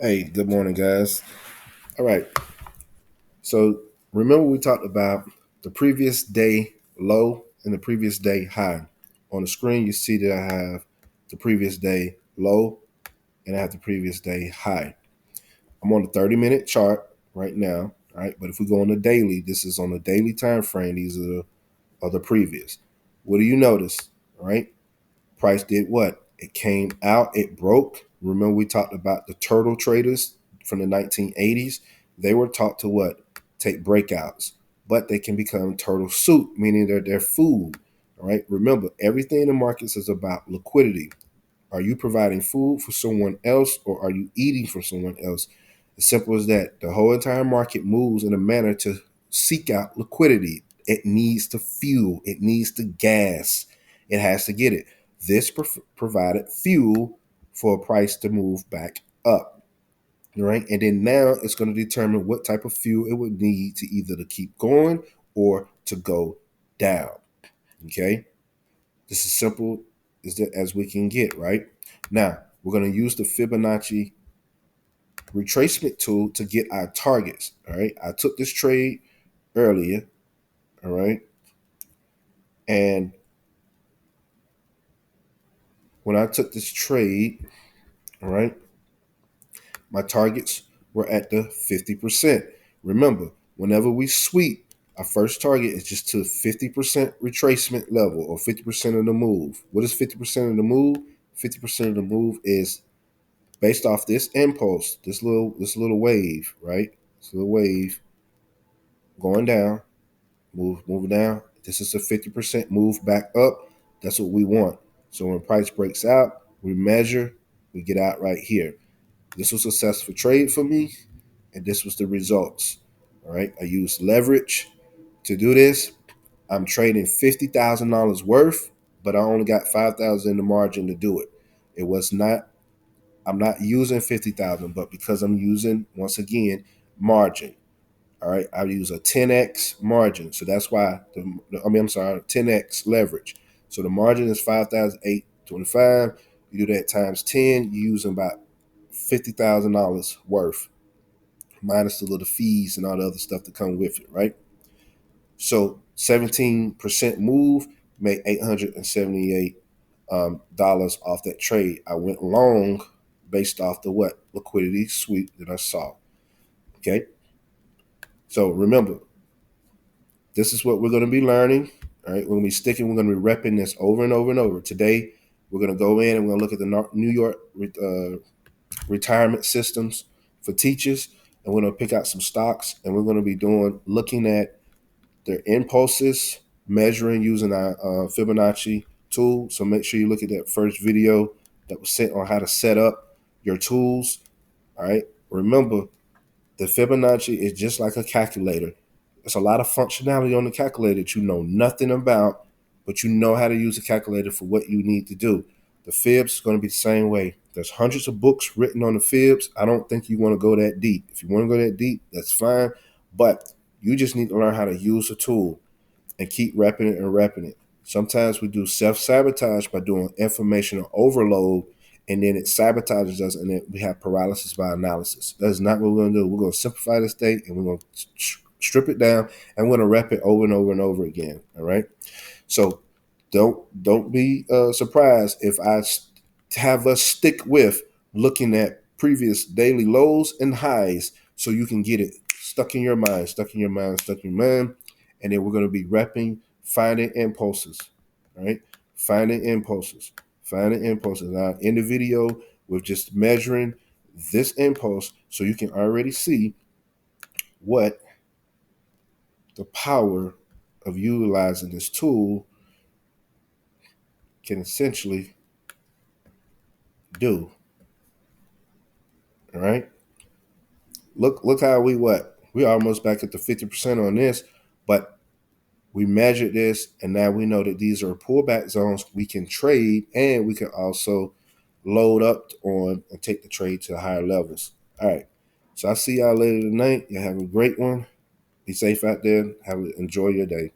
Hey, good morning, guys. All right. So remember we talked about the previous day low and the previous day high. On the screen, you see that I have the previous day low and I have the previous day high. I'm on the 30-minute chart right now. All right. But if we go on the daily, this is on the daily time frame. These are the previous. What do you notice? All right. Price did what? It came out, it broke. Remember, we talked about the turtle traders from the 1980s? They were taught to what? Take breakouts, but they can become turtle soup, meaning they're food. All right. Remember, everything in the markets is about liquidity. Are you providing food for someone else or are you eating for someone else? As simple as that. The whole entire market moves in a manner to seek out liquidity. It needs to fuel, it needs to gas, it has to get it. This provided fuel for a price to move back up. Right. And then now it's going to determine what type of fuel it would need to either to keep going or to go down. Okay. This is simple as we can get, right? Now, we're going to use the Fibonacci retracement tool to get our targets, all right? I took this trade earlier, all right? And when I took this trade, all right, my targets were at the 50%. Remember, whenever we sweep, our first target is just to 50% retracement level or 50% of the move. What is 50% of the move? 50% of the move is based off this impulse, this little wave, right? This little wave going down, moving down. This is a 50% move back up. That's what we want. So when price breaks out, we measure, we get out right here. This was a successful trade for me, and this was the results. All right. I used leverage to do this. I'm trading $50,000 worth, but I only got 5,000 in the margin to do it. It was not I'm not using 50,000, but because I'm using, once again, margin. All right. I use a 10x margin. So that's why, I'm sorry, 10x leverage. So the margin is 5,825. You do that times 10, you're using about $50,000 worth, minus the little fees and all the other stuff that come with it, right? So 17% move made $878 dollars off that trade. I went long based off the what? Liquidity sweep that I saw. Okay. So remember, this is what we're going to be learning. All right. We're going to be sticking, we're going to be repping this over and over and over. Today, we're going to go in and we're going to look at the New York retirement systems for teachers. And we're going to pick out some stocks and we're going to be looking at their impulses, measuring using our Fibonacci tool. So make sure you look at that first video that was sent on how to set up your tools. All right. Remember, the Fibonacci is just like a calculator. There's a lot of functionality on the calculator that you know nothing about, but you know how to use the calculator for what you need to do. The fibs is going to be the same way. There's hundreds of books written on the fibs. I don't think you want to go that deep. If you want to go that deep, that's fine. But you just need to learn how to use the tool and keep repping it and repping it. Sometimes we do self-sabotage by doing information overload, and then it sabotages us, and then we have paralysis by analysis. That's not what we're going to do. We're going to simplify this thing, and we're going to strip it down, and we're going to rep it over and over and over again. All right. So don't be surprised if I have us stick with looking at previous daily lows and highs, so you can get it stuck in your mind, stuck in your mind, stuck in your mind. And then we're going to be repping, finding impulses, right? Finding impulses, finding impulses. Now, in the video, we're just measuring this impulse so you can already see what the power of utilizing this tool can essentially do. All right. Look how we're almost back at the 50% on this, but we measured this, and now we know that these are pullback zones we can trade, and we can also load up on and take the trade to higher levels. All right. So I'll see y'all later tonight. You have a great one. Be safe out there. Enjoy your day.